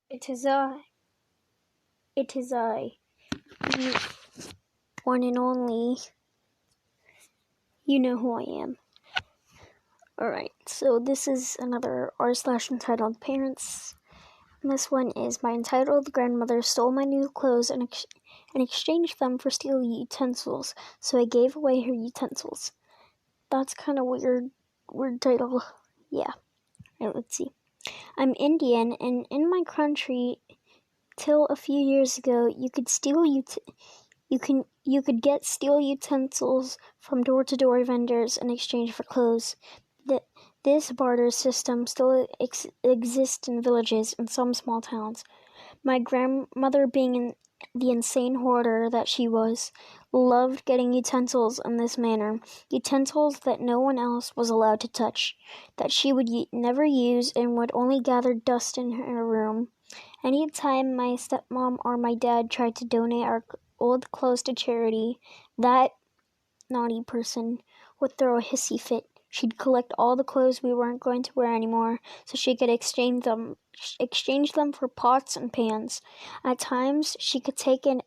It is I. It is I. You, one and only. You know who I am. Alright, so this is another r/entitled parents. And this one is my entitled grandmother stole my new clothes and exchanged them for steel utensils, so I gave away her utensils. That's kind of weird title. Yeah. Alright, let's see. I'm Indian, and in my country, till a few years ago, you could get steel utensils from door-to-door vendors in exchange for clothes. This barter system still exists in villages and some small towns. My grandmother, being the insane hoarder that she was, loved getting utensils in this manner, utensils that no one else was allowed to touch, that she would never use and would only gather dust in her room. Any time my stepmom or my dad tried to donate our old clothes to charity, that naughty person would throw a hissy fit. She'd collect all the clothes we weren't going to wear anymore so she could exchange them for pots and pans. At times, she could take it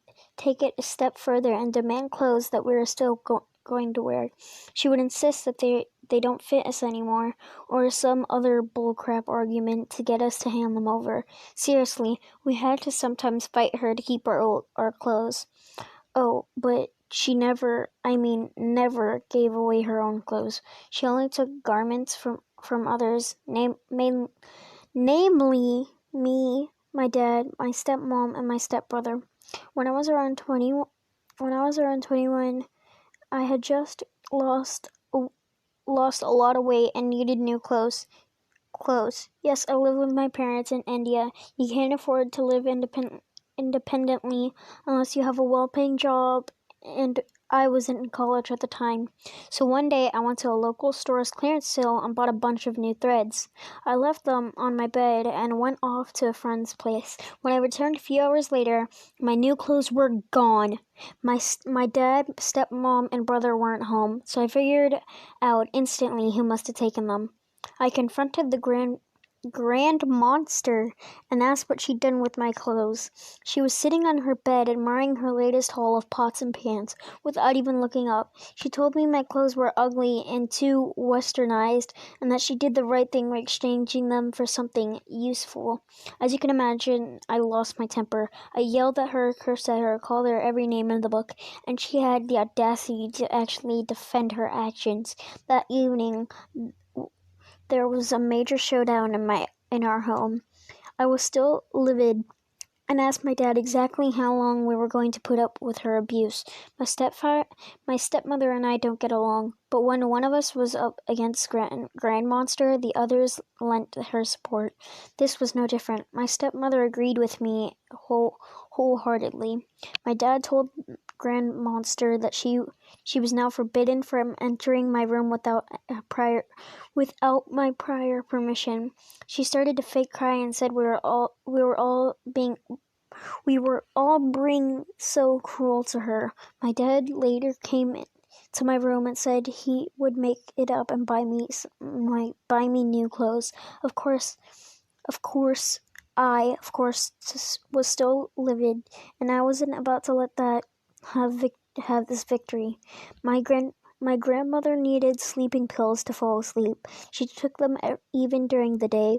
a step further and demand clothes that we were still going to wear. She would insist that they don't fit us anymore, or some other bullcrap argument to get us to hand them over. Seriously, we had to sometimes fight her to keep our clothes. Oh, but she never gave away her own clothes. She only took garments from others, namely me, my dad, my stepmom, and my stepbrother. When I was around 21, I had just lost a lot of weight and needed new clothes. Yes, I live with my parents in India. You can't afford to live independently unless you have a well-paying job, and I was in college at the time. So one day I went to a local store's clearance sale and bought a bunch of new threads. I left them on my bed and went off to a friend's place. When I returned a few hours later, my new clothes were gone. My dad, stepmom, and brother weren't home, so I figured out instantly who must have taken them. I confronted the grand monster and asked what she'd done with my clothes. She was sitting on her bed admiring her latest haul of pots and pans without even looking up. She told me my clothes were ugly and too westernized, and that she did the right thing by exchanging them for something useful. As you can imagine, I lost my temper. I yelled at her, cursed at her, called her every name in the book, and she had the audacity to actually defend her actions. That evening, there was a major showdown in our home. I was still livid and asked my dad exactly how long we were going to put up with her abuse. My stepmother and I don't get along, but when one of us was up against Grand Monster, the others lent her support. This was no different. My stepmother agreed with me wholeheartedly. My dad told Grand Monster that she was now forbidden from entering my room without my prior permission. She started to fake cry and said we were all being so cruel to her. My dad later came to my room and said he would make it up and buy me new clothes. Of course, I was still livid, and I wasn't about to let that have this victory. My grandmother needed sleeping pills to fall asleep. She took them even during the day,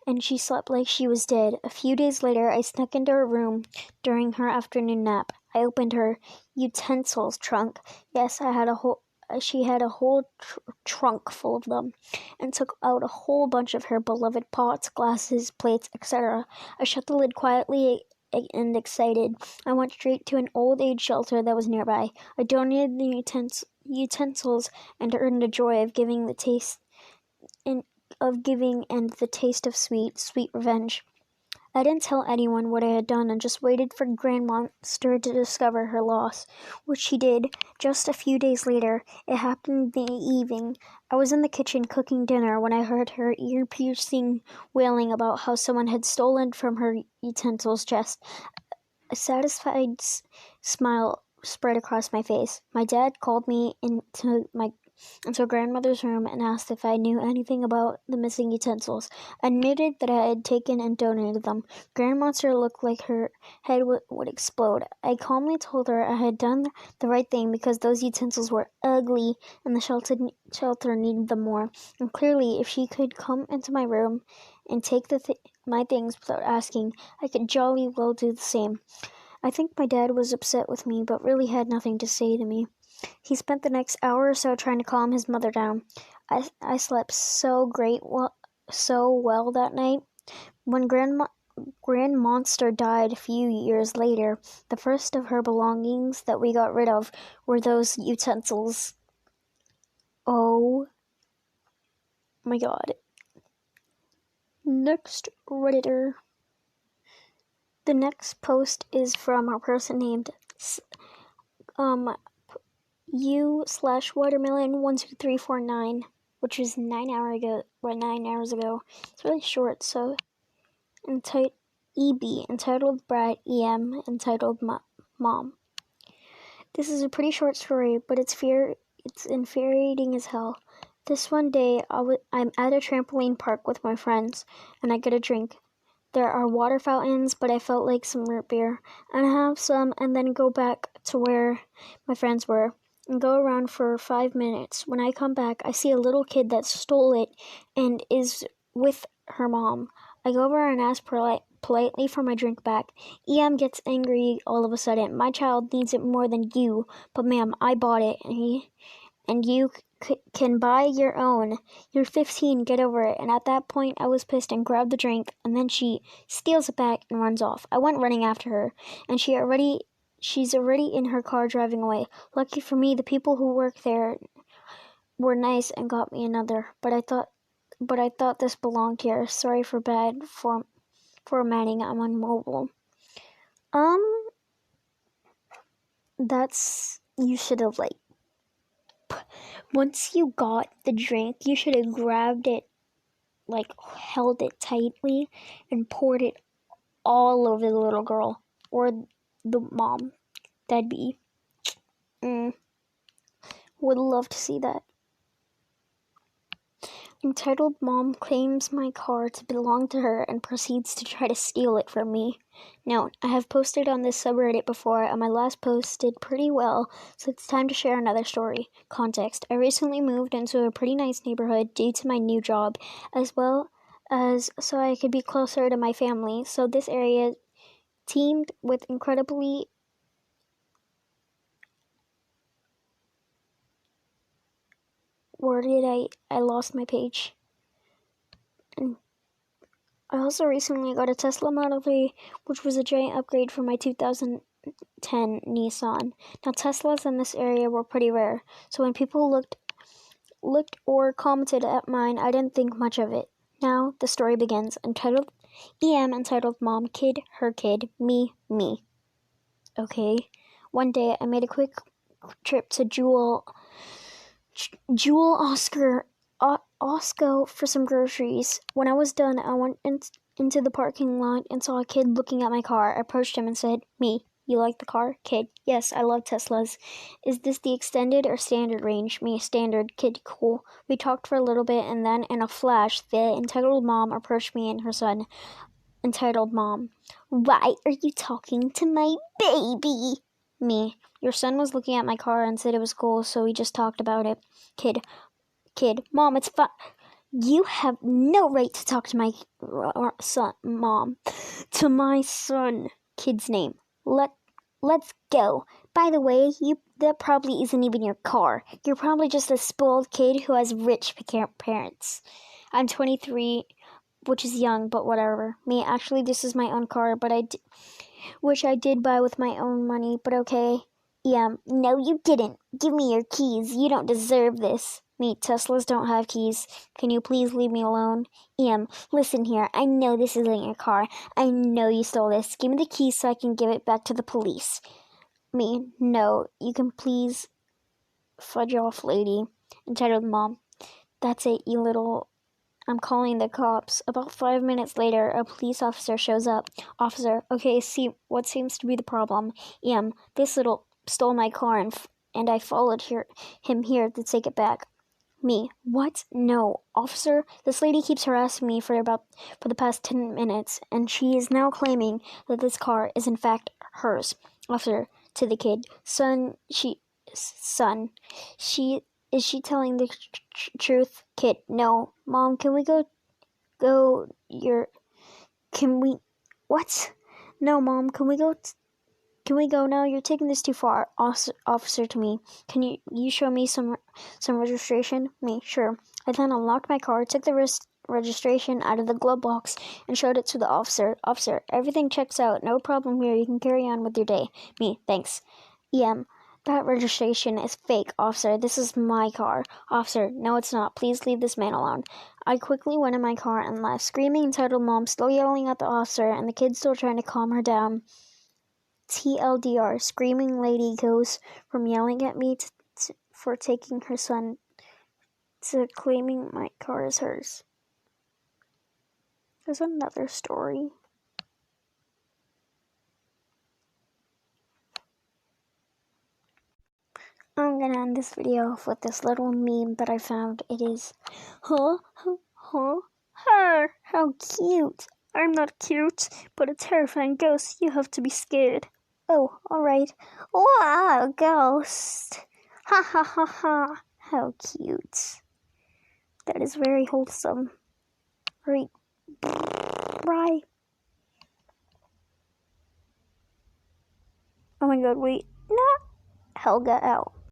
and she slept like she was dead. A few days later, I snuck into her room during her afternoon nap. I opened her utensils trunk. Yes, she had a whole trunk full of them, and took out a whole bunch of her beloved pots, glasses, plates, etc. I shut the lid quietly and excited. I went straight to an old age shelter that was nearby. I donated the utensils and earned the joy of giving and the taste of sweet revenge. I didn't tell anyone what I had done and just waited for Grand Monster to discover her loss, which she did just a few days later. It happened in the evening. I was in the kitchen cooking dinner when I heard her ear-piercing wailing about how someone had stolen from her utensils chest. A satisfied smile spread across my face. My dad called me into into grandmother's room and asked if I knew anything about the missing utensils. I admitted that I had taken and donated them. Grandmonster looked like her head would explode. I calmly told her I had done the right thing because those utensils were ugly and the shelter needed them more. And clearly, if she could come into my room and take my things without asking, I could jolly well do the same. I think my dad was upset with me, but really had nothing to say to me. He spent the next hour or so trying to calm his mother down. I slept so well that night. When Grandmonster died a few years later, the first of her belongings that we got rid of were those utensils. Oh my god. Next Redditor. The next post is from a person named U/watermelon12349, which was 9 hours ago. It's really short, so EB, entitled Brad, EM, entitled Mom. This is a pretty short story, but it's infuriating as hell. This one day, I'm at a trampoline park with my friends, and I get a drink. There are water fountains, but I felt like some root beer. And I have some, and then go back to where my friends were, and go around for 5 minutes. When I come back, I see a little kid that stole it, and is with her mom. I go over and ask politely for my drink back. EM gets angry all of a sudden. My child needs it more than you, but ma'am, I bought it, and you can buy your own. You're 15, get over it. And at that point, I was pissed and grabbed the drink, and then she steals it back and runs off. I went running after her, and she's already in her car driving away. Lucky for me, the people who work there were nice and got me another. But I thought this belonged here. Sorry for bad formatting. I'm on mobile. You should have once you got the drink, you should have grabbed it, held it tightly, and poured it all over the little girl, or the mom. That'd be, would love to see that. Entitled Mom claims my car to belong to her and proceeds to try to steal it from me. Note, I have posted on this subreddit before, and my last post did pretty well, so it's time to share another story. Context: I recently moved into a pretty nice neighborhood due to my new job, as well as so I could be closer to my family. So this area teamed with incredibly I lost my page. And I also recently got a Tesla Model 3, which was a giant upgrade from my 2010 Nissan. Now, Teslas in this area were pretty rare, so when people looked or commented at mine, I didn't think much of it. Now, the story begins. Entitled Mom, Kid, Her Kid, Me. Okay. One day, I made a quick trip to Jewel Osco for some groceries. When I was done, I went into the parking lot and saw a kid looking at my car. I approached him and said, "Me, you like the car?" Kid: "Yes, I love Teslas." "Is this the extended or standard range?" Me: "Standard." Kid: "Cool." We talked for a little bit, and then in a flash, the entitled mom approached me and her son. Entitled Mom: "Why are you talking to my baby?" Me: "Your son was looking at my car and said it was cool, so we just talked about it." Kid: "Mom, it's fine. You have no right to talk to my son, Mom. To my son." Kid's name: Let's go. By the way, that probably isn't even your car. You're probably just a spoiled kid who has rich parents. I'm 23, which is young, but whatever. Me: "Actually, this is my own car, which I did buy with my own money, but okay." "No, you didn't. Give me your keys. You don't deserve this." Me: "Teslas don't have keys. Can you please leave me alone?" "Listen here. I know this isn't your car. I know you stole this. Give me the keys so I can give it back to the police." Me: "No, you can please fudge off, lady." Entitled Mom: "That's it, you little... I'm calling the cops." About 5 minutes later, a police officer shows up. Officer: "Okay, see what seems to be the problem?" This little stole my car and I followed him here to take it back. Me. What? No. Officer, this lady keeps harassing me for the past 10 minutes, and she is now claiming that this car is in fact hers. Officer, to the kid. Son, is she telling the truth? Kid, no. Mom, can we can we, what? No, Mom, can we go now? You're taking this too far. Officer to me. Can you show me some registration? Me, sure. I then unlocked my car, took the registration out of the glove box, and showed it to the officer. Officer, everything checks out. No problem here. You can carry on with your day. Me, thanks. EM, that registration is fake, officer. This is my car. Officer, no it's not. Please leave this man alone. I quickly went in my car and left, screaming entitled Mom, still yelling at the officer, and the kid still trying to calm her down. TLDR, screaming lady goes from yelling at me for taking her son to claiming my car is hers. There's another story. I'm gonna end this video with this little meme that I found. It is, her, how cute. I'm not cute, but a terrifying ghost. You have to be scared. Oh, alright. Wow, ghost. Ha ha ha ha. How cute. That is very wholesome. Right. Bye. Oh my god, wait. Nah. Helga out.